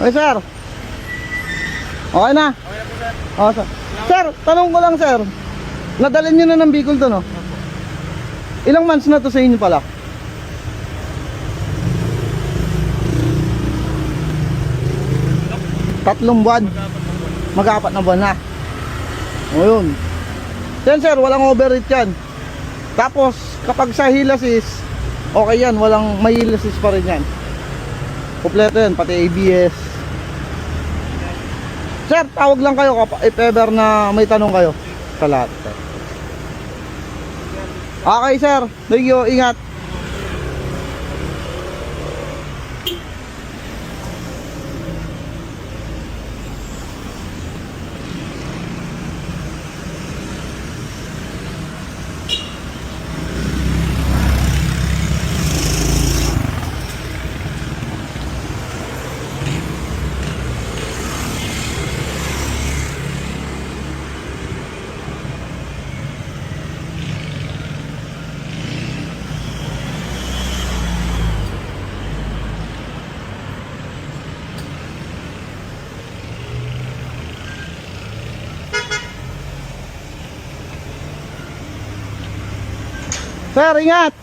Okay, sir. Okay na? Okay na po, sir. Oh, sir. Sir, tanong ko lang, sir. Nadalhin nyo na ng Bicol to, no? Ilang months na to sa inyo pala? Tatlong buwan. Mag-apat na buwan na. O yun. Yan, sir, walang overheat yan. Tapos, kapag sa hilasis, okay yan, walang may hilasis pa rin yan. Kompleto yan, pati ABS. Sir, tawag lang kayo if ever na may tanong kayo sa lahat. Okay, sir. Thank you. Ingat. Sir, ingat.